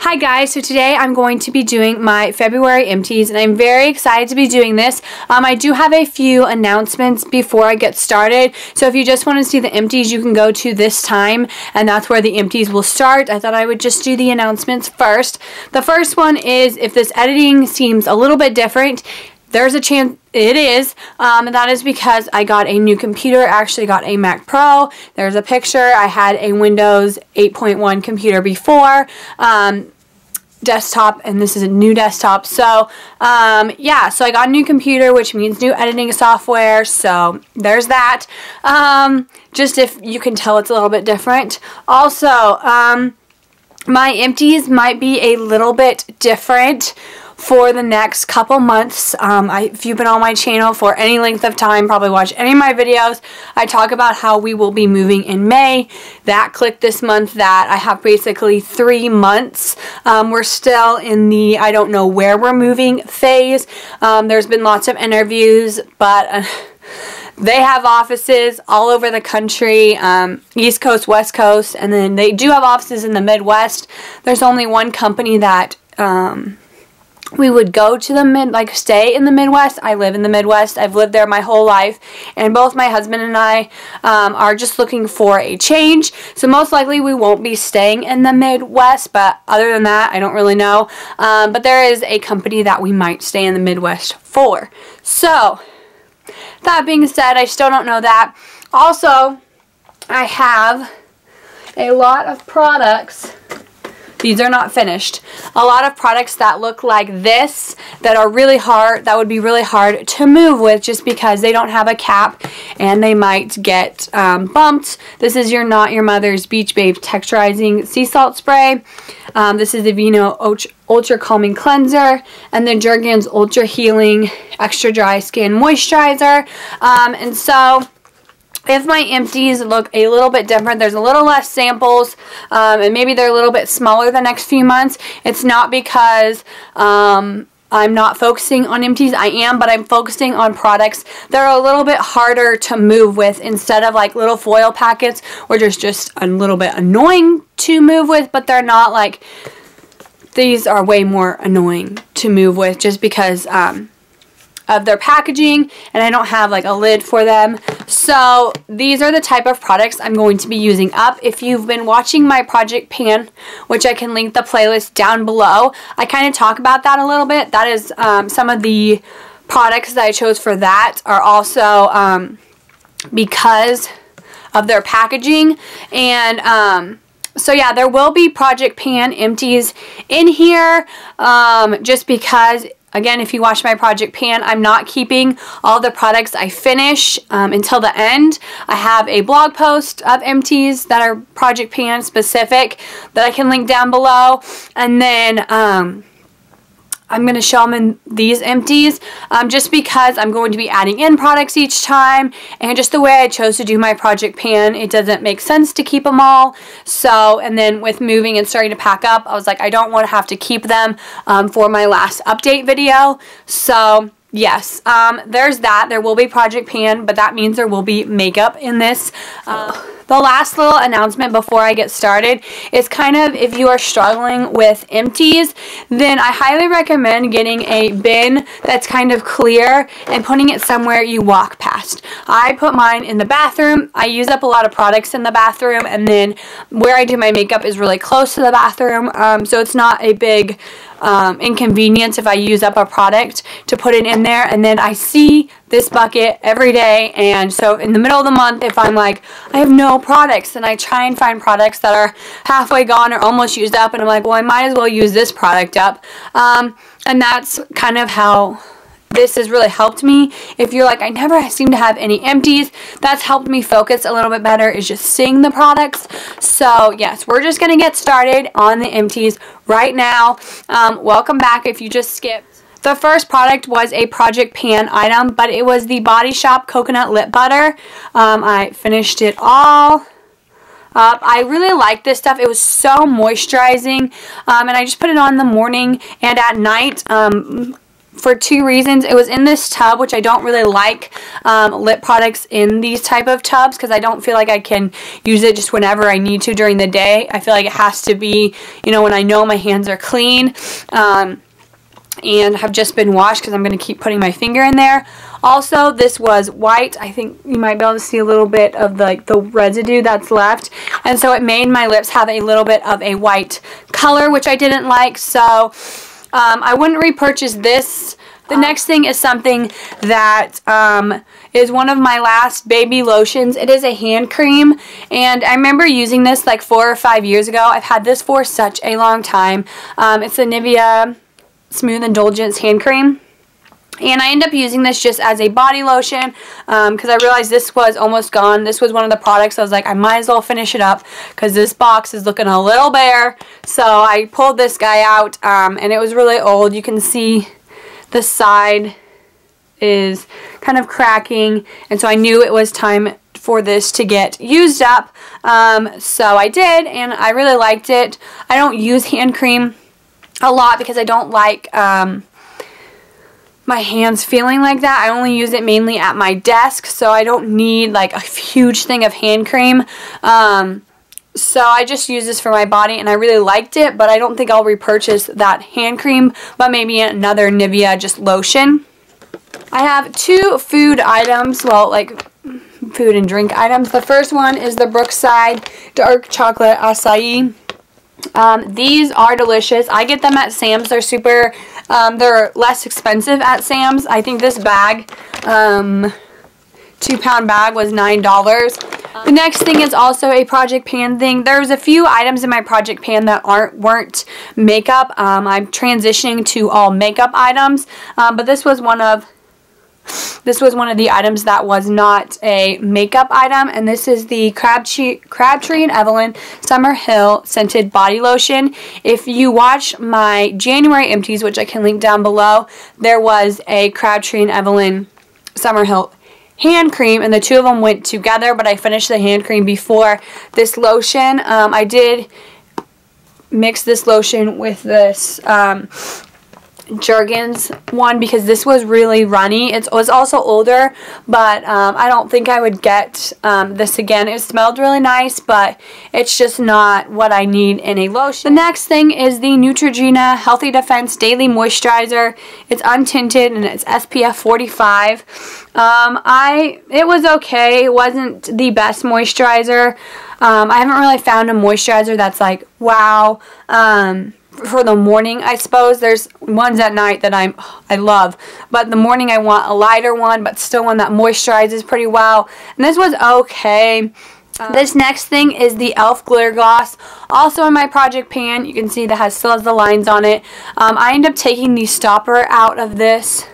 Hi guys, so today I'm going to be doing my February empties and I'm very excited to be doing this. I do have a few announcements before I get started, so if you just want to see the empties you can go to this time and that's where the empties will start. I thought I would just do the announcements first. The first one is if this editing seems a little bit different, there's a chance it is, and that is because I got a new computer. I actually got a Mac Pro. There's a picture. I had a Windows 8.1 computer before, desktop, and this is a new desktop. So yeah, so I got a new computer, which means new editing software, so there's that. Just if you can tell it's a little bit different. Also, my empties might be a little bit different for the next couple months. If you've been on my channel for any length of time, probably watch any of my videos, I talk about how we will be moving in May. That clicked this month that I have basically 3 months. We're still in the I don't know where we're moving phase. There's been lots of interviews, but they have offices all over the country, East Coast, West Coast, and then they do have offices in the Midwest. There's only one company that we would go to stay in the Midwest. I live in the Midwest. I've lived there my whole life, and both my husband and I are just looking for a change. So most likely we won't be staying in the Midwest, but other than that, I don't really know. But there is a company that we might stay in the Midwest for. So that being said, I still don't know that. Also, I have a lot of products. These are not finished. A lot of products that look like this that are really hard, that would be really hard to move with just because they don't have a cap and they might get bumped. This is your Not Your Mother's Beach Babe Texturizing Sea Salt Spray. This is the Vino Ultra Calming Cleanser, and then Jergens Ultra Healing Extra Dry Skin Moisturizer. And so if my empties look a little bit different, there's a little less samples, and maybe they're a little bit smaller the next few months. It's not because I'm not focusing on empties. I am, but I'm focusing on products that are a little bit harder to move with instead of like little foil packets, which is just a little bit annoying to move with, but they're not like, these are way more annoying to move with just because of their packaging, and I don't have like a lid for them. So these are the type of products I'm going to be using up. If you've been watching my Project Pan, which I can link the playlist down below, I kind of talk about that a little bit. That is some of the products that I chose for that are also because of their packaging. And so yeah, there will be Project Pan empties in here, just because, again, if you watch my Project Pan, I'm not keeping all the products I finish until the end. I have a blog post of empties that are Project Pan specific that I can link down below. And then I'm going to show them in these empties just because I'm going to be adding in products each time, and just the way I chose to do my Project Pan, it doesn't make sense to keep them all. So, and then with moving and starting to pack up, I was like, I don't want to have to keep them for my last update video. So yes, there's that. There will be Project Pan, but that means there will be makeup in this. The last little announcement before I get started is kind of if you are struggling with empties, then I highly recommend getting a bin that's kind of clear and putting it somewhere you walk past. I put mine in the bathroom. I use up a lot of products in the bathroom, and then where I do my makeup is really close to the bathroom, so it's not a big inconvenience if I use up a product to put it in there. And then I see this bucket every day, and so in the middle of the month, if I'm like, I have no products, then I try and find products that are halfway gone or almost used up, and I'm like, well, I might as well use this product up. And that's kind of how this has really helped me. If you're like, I never seem to have any empties, that's helped me focus a little bit better, is just seeing the products. So yes, we're just going to get started on the empties right now. Welcome back if you just skipped. The first product was a Project Pan item, but it was the Body Shop Coconut Lip Butter. I finished it all up. I really like this stuff. It was so moisturizing, and I just put it on in the morning and at night. for two reasons. It was in this tub, which I don't really like lip products in these type of tubs because I don't feel like I can use it just whenever I need to during the day. I feel like it has to be, you know, when I know my hands are clean and have just been washed, because I'm going to keep putting my finger in there. Also, this was white. I think you might be able to see a little bit of the residue that's left. And so it made my lips have a little bit of a white color, which I didn't like. So I wouldn't repurchase this. The next thing is something that is one of my last baby lotions. It is a hand cream, and I remember using this like 4 or 5 years ago. I've had this for such a long time. It's the Nivea Smooth Indulgence hand cream. And I ended up using this just as a body lotion because I realized this was almost gone. This was one of the products I was like, I might as well finish it up because this box is looking a little bare. So I pulled this guy out and it was really old. You can see the side is kind of cracking, and so I knew it was time for this to get used up. So I did, and I really liked it. I don't use hand cream a lot because I don't like my hands feeling like that. I only use it mainly at my desk, so I don't need like a huge thing of hand cream. So I just use this for my body, and I really liked it, but I don't think I'll repurchase that hand cream, but maybe another Nivea just lotion. I have two food items, well, like food and drink items. The first one is the Brookside Dark Chocolate Acai. These are delicious. I get them at Sam's. They're super, they're less expensive at Sam's. I think this bag, 2-pound bag, was $9. The next thing is also a Project Pan thing. There's a few items in my Project Pan that weren't makeup. I'm transitioning to all makeup items, but this was one of the items that was not a makeup item, and this is the Crabtree and Evelyn Summer Hill Scented Body Lotion. If you watch my January empties, which I can link down below, there was a Crabtree and Evelyn Summer Hill hand cream, and the two of them went together, but I finished the hand cream before this lotion. I did mix this lotion with this Jergens one because this was really runny. It was also older, but I don't think I would get this again. It smelled really nice, but it's just not what I need in a lotion. The next thing is the Neutrogena Healthy Defense Daily Moisturizer. It's untinted and it's SPF 45. It was okay. It wasn't the best moisturizer. I haven't really found a moisturizer that's like, wow. For the morning, I suppose. There's ones at night that I love, but the morning I want a lighter one, but still one that moisturizes pretty well. And this was okay. This next thing is the e.l.f. Glitter Gloss, also in my Project Pan. You can see that still has the lines on it. I ended up taking the stopper out of this,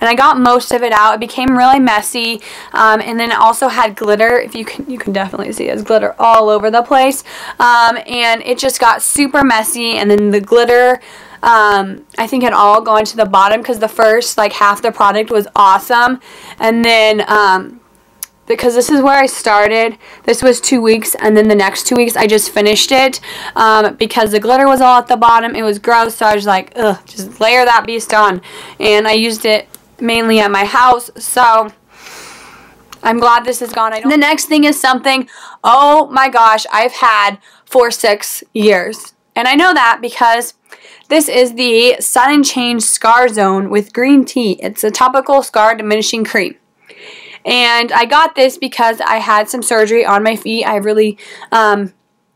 and I got most of it out. It became really messy, and then it also had glitter. If you can definitely see there's glitter all over the place, and it just got super messy. And then the glitter, I think had all gone to the bottom because the first like half the product was awesome, and then because this is where I started. This was 2 weeks, and then the next 2 weeks I just finished it because the glitter was all at the bottom. It was gross, so I was like, ugh, just layer that beast on, and I used it mainly at my house, so I'm glad this is gone. The next thing is something, oh my gosh, I've had for 6 years, and I know that because this is the Sun and Change Scar Zone with green tea. It's a topical scar diminishing cream, and I got this because I had some surgery on my feet. I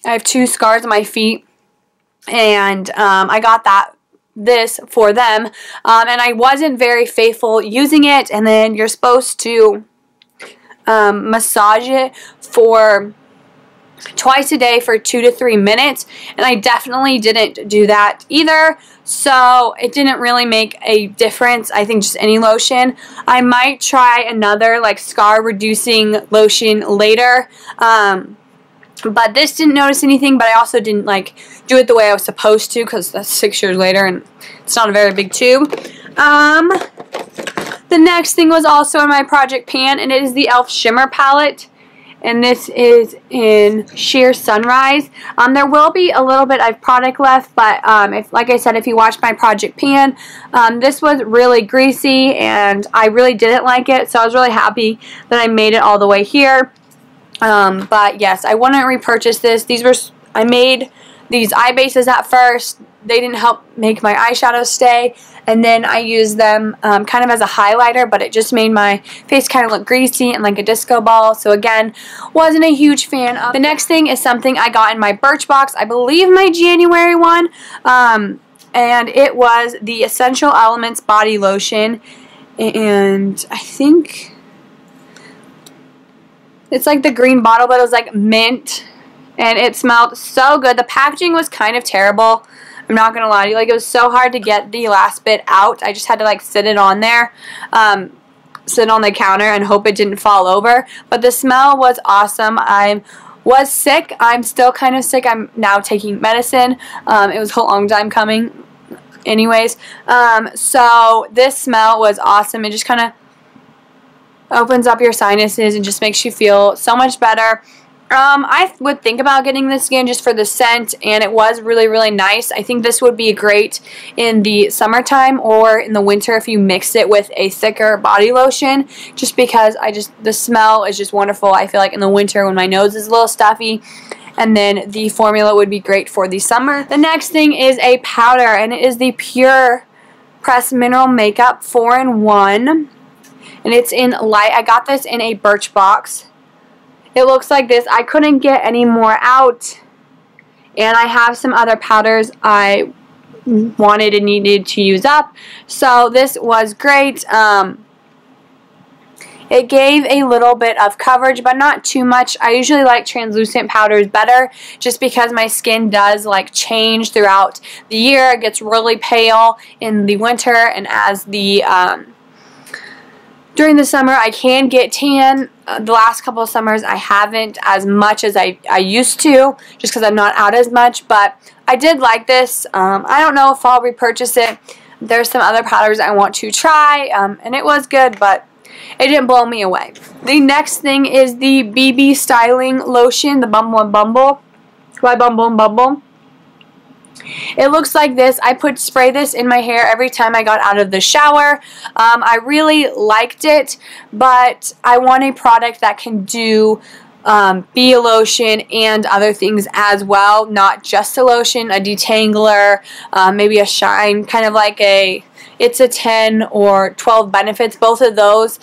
have 2 scars on my feet, and I got this for them, and I wasn't very faithful using it. And then you're supposed to massage it for twice a day for 2 to 3 minutes, and I definitely didn't do that either, so it didn't really make a difference. I think just any lotion. I might try another like scar reducing lotion later, but this didn't notice anything, but I also didn't like do it the way I was supposed to because that's 6 years later and it's not a very big tube. The next thing was also in my Project Pan, and it is the e.l.f. Shimmer Palette. and this is in Sheer Sunrise. There will be a little bit of product left, but like I said, if you watched my project pan, this was really greasy and I really didn't like it, so I was really happy that I made it all the way here. But yes, I wouldn't repurchase this. I made these eye bases at first. They didn't help make my eyeshadows stay, and then I used them kind of as a highlighter, but it just made my face kind of look greasy and like a disco ball. So again, wasn't a huge fan of. The next thing is something I got in my Birchbox, I believe my January one, and it was the Essential Elements body lotion, and I think it's like the green bottle, but it was like mint, and it smelled so good. The packaging was kind of terrible, I'm not gonna lie to you. Like, it was so hard to get the last bit out. I just had to like sit it on there, sit on the counter and hope it didn't fall over. But the smell was awesome. I was sick. I'm still kind of sick. I'm now taking medicine. It was a long time coming anyways. So this smell was awesome. It just kind of opens up your sinuses and just makes you feel so much better. I would think about getting this again just for the scent, and it was really, really nice. I think this would be great in the summertime or in the winter if you mix it with a thicker body lotion, just because the smell is just wonderful. I feel like in the winter when my nose is a little stuffy, and then the formula would be great for the summer. The next thing is a powder, and it is the Pure Press Mineral Makeup 4-in-1, and it's in light. I got this in a Birchbox. It looks like this. I couldn't get any more out, and I have some other powders I wanted and needed to use up, so this was great. It gave a little bit of coverage, but not too much. I usually like translucent powders better, just because my skin does like change throughout the year. It gets really pale in the winter, and as the during the summer I can get tan. The last couple of summers I haven't as much as I used to, just because I'm not out as much, but I did like this. I don't know if I'll repurchase it. There's some other powders I want to try, and it was good, but it didn't blow me away. The next thing is the BB Styling Lotion, the Bumble and Bumble by Bumble and Bumble. It looks like this. I spray this in my hair every time I got out of the shower. I really liked it, but I want a product that can do be a lotion and other things as well, not just a lotion, a detangler, maybe a shine, kind of like it's a 10 or 12 benefits. Both of those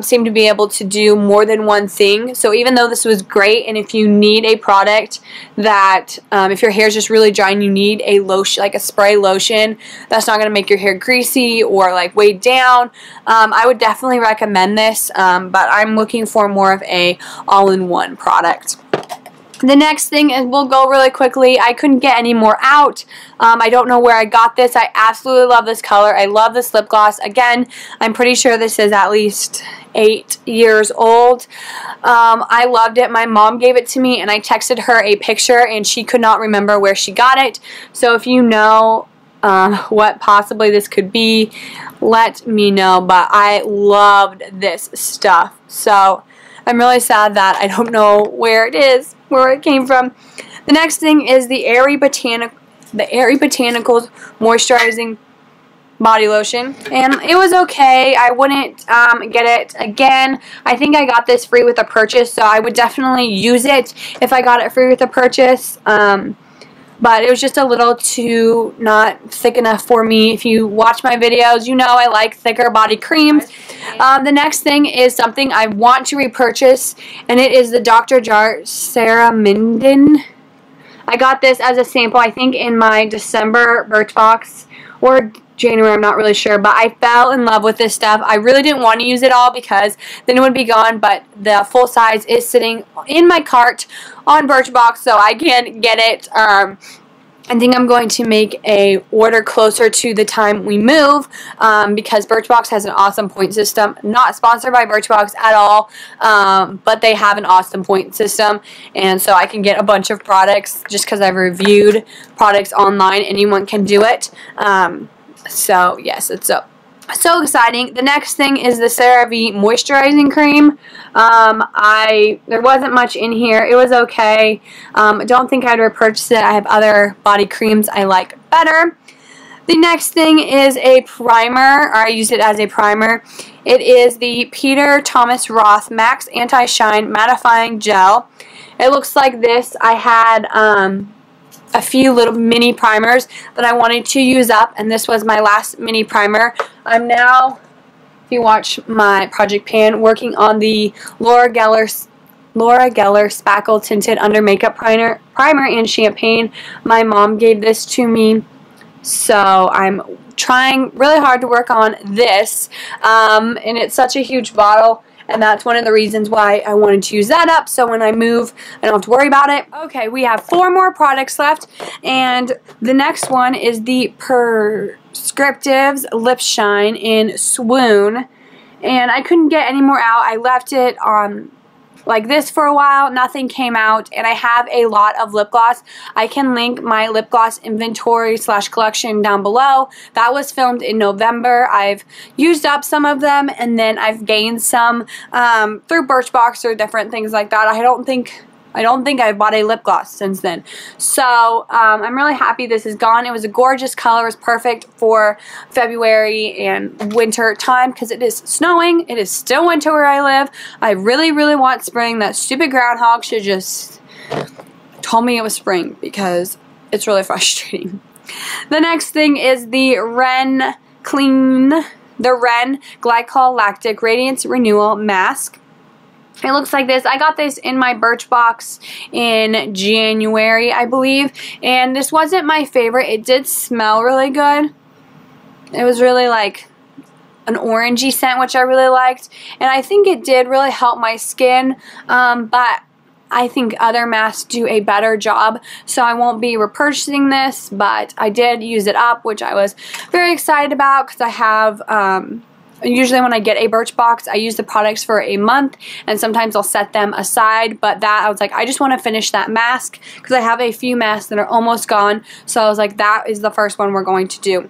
seem to be able to do more than one thing. So even though this was great, and if you need a product that, if your hair is just really dry and you need a lotion, like a spray lotion, that's not going to make your hair greasy or like weighed down, I would definitely recommend this, but I'm looking for more of a all-in-one product. The next thing is, we'll go really quickly. I couldn't get any more out. I don't know where I got this. I absolutely love this color. I love this lip gloss. Again, I'm pretty sure this is at least 8 years old. I loved it. My mom gave it to me, and I texted her a picture, and she could not remember where she got it. So if you know what possibly this could be, let me know. But I loved this stuff. So I'm really sad that I don't know where it is, where it came from. The next thing is the Airy Botanicals Moisturizing Body Lotion, and it was okay. I wouldn't get it again. I think I got this free with a purchase, so I would definitely use it if I got it free with a purchase. But it was just a little too not thick enough for me. If you watch my videos, you know I like thicker body creams. The next thing is something I want to repurchase, and it is the Dr. Jart Ceramiden. I got this as a sample, I think, in my December Birchbox or January, I'm not really sure, but I fell in love with this stuff. I really didn't want to use it all because then it would be gone, but the full size is sitting in my cart on Birchbox, so I can get it. I think I'm going to make a order closer to the time we move, because Birchbox has an awesome point system. Not sponsored by Birchbox at all, but they have an awesome point system, and so I can get a bunch of products just because I've reviewed products online. Anyone can do it. So yes, it's So exciting. The next thing is the CeraVe moisturizing cream. There wasn't much in here. It was okay. I don't think I'd repurchase it. I have other body creams I like better. The next thing is a primer, or I use it as a primer. It is the Peter Thomas Roth Max Anti-Shine Mattifying Gel. It looks like this. I had a few little mini primers that I wanted to use up, and this was my last mini primer. I'm now, if you watch my project pan, working on the Laura Geller Spackle Tinted Under Makeup Primer in Champagne. My mom gave this to me, so I'm trying really hard to work on this, and it's such a huge bottle. And that's one of the reasons why I wanted to use that up, so when I move, I don't have to worry about it. Okay, we have 4 more products left, and the next one is the Prescriptives Lip Shine in Swoon. And I couldn't get any more out. I left it on like this for a while. Nothing came out, and I have a lot of lip gloss. I can link my lip gloss inventory / collection down below. That was filmed in November. I've used up some of them, and then I've gained some through Birchbox or different things like that. I don't think I've bought a lip gloss since then. So I'm really happy this is gone. It was a gorgeous color. It was perfect for February and winter time because it is snowing. It is still winter where I live. I really, really want spring. That stupid groundhog should just told me it was spring because it's really frustrating. The next thing is the Ren Glycol Lactic Radiance Renewal Mask. It looks like this. I got this in my Birchbox in January, I believe, and this wasn't my favorite. It did smell really good. It was really like an orangey scent, which I really liked, and I think it did really help my skin, but I think other masks do a better job, so I won't be repurchasing this, but I did use it up, which I was very excited about because I have usually when I get a Birchbox, I use the products for a month, and sometimes I'll set them aside, but that, I was like, I just want to finish that mask, because I have a few masks that are almost gone, so I was like, that is the first one we're going to do.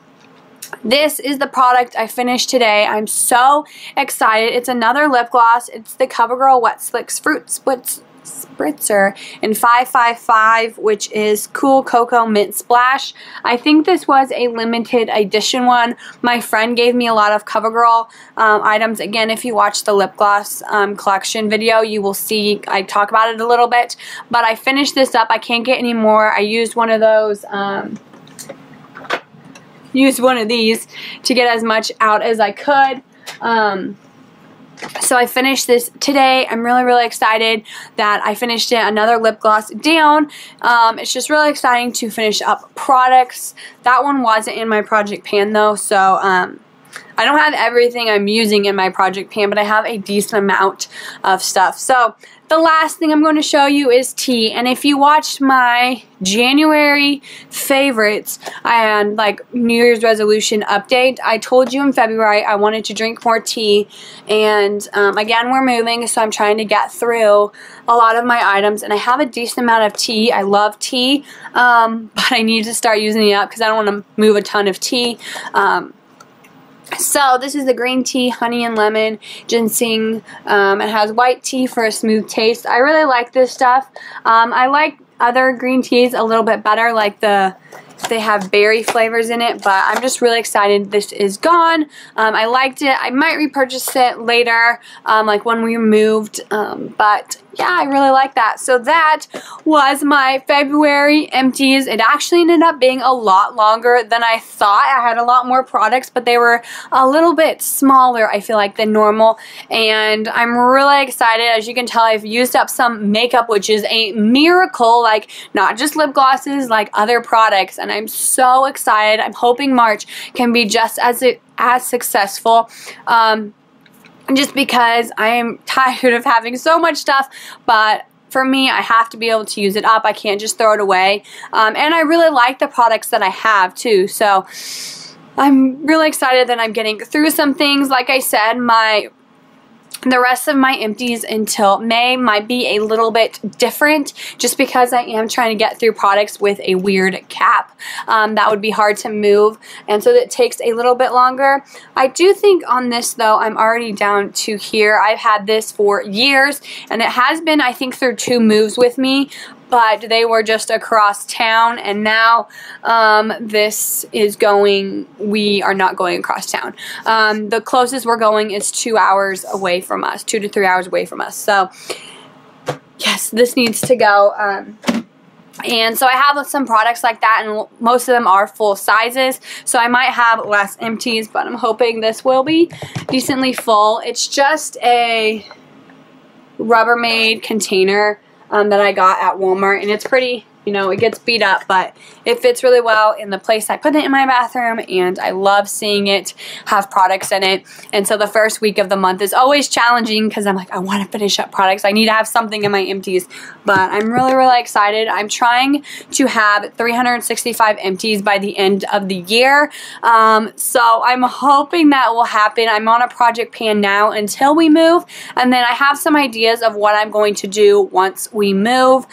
This is the product I finished today. I'm so excited. It's another lip gloss. It's the CoverGirl Wet Slicks Fruit Spritzer in 555, which is Cool Cocoa Mint Splash. I think this was a limited edition one. My friend gave me a lot of CoverGirl items. Again, if you watch the lip gloss collection video, you will see I talk about it a little bit. But I finished this up. I can't get any more. I used one of those these to get as much out as I could. So I finished this today. I'm really, really excited that I finished it. Another lip gloss down. It's just really exciting to finish up products. That one wasn't in my project pan though, so I don't have everything I'm using in my project pan, but I have a decent amount of stuff. So the last thing I'm going to show you is tea, and if you watched my January favorites and like New Year's resolution update, I told you in February I wanted to drink more tea, and again, we're moving, so I'm trying to get through a lot of my items, and I have a decent amount of tea. I love tea, but I need to start using it up because I don't want to move a ton of tea. So this is the green tea, honey and lemon, ginseng. It has white tea for a smooth taste. I really like this stuff. I like other green teas a little bit better, like they have berry flavors in it, but I'm just really excited this is gone. I liked it. I might repurchase it later, like when we moved, but yeah, I really like that. So that was my February empties. It actually ended up being a lot longer than I thought. I had a lot more products, but they were a little bit smaller, I feel like, than normal, and I'm really excited. As you can tell, I've used up some makeup, which is a miracle, like not just lip glosses, like other products, and I'm so excited. I'm hoping March can be just as successful. Just because I am tired of having so much stuff, but for me, I have to be able to use it up. I can't just throw it away. And I really like the products that I have too, so I'm really excited that I'm getting through some things. Like I said, my The rest of my empties until May might be a little bit different just because I am trying to get through products with a weird cap. That would be hard to move, and so that takes a little bit longer. I do think on this though, I'm already down to here. I've had this for years, and it has been, I think, through 2 moves with me, but they were just across town, and now this is going, we are not going across town. The closest we're going is 2 hours away from us, 2 to 3 hours away from us. So yes, this needs to go. And so I have some products like that, and most of them are full sizes, so I might have less empties, but I'm hoping this will be decently full. It's just a Rubbermaid container that I got at Walmart, and it's pretty, you know, it gets beat up, but it fits really well in the place I put it in my bathroom, and I love seeing it have products in it. And so the first week of the month is always challenging because I'm like, I want to finish up products. I need to have something in my empties, but I'm really, really excited. I'm trying to have 365 empties by the end of the year, so I'm hoping that will happen. I'm on a project pan now until we move, and then I have some ideas of what I'm going to do once we move,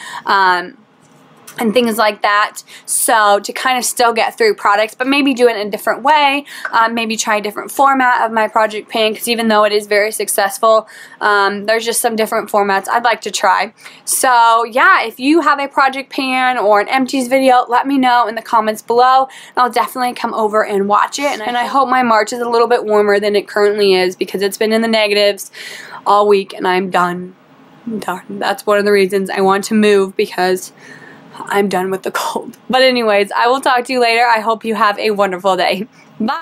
and things like that, so to kind of still get through products, but maybe do it in a different way, maybe try a different format of my project pan, because even though it is very successful, there's just some different formats I'd like to try. So yeah, if you have a project pan or an empties video, let me know in the comments below, and I'll definitely come over and watch it. And I hope my March is a little bit warmer than it currently is, because it's been in the negatives all week, and I'm done. That's one of the reasons I want to move, because I'm done with the cold. But anyways, I will talk to you later. I hope you have a wonderful day. Bye.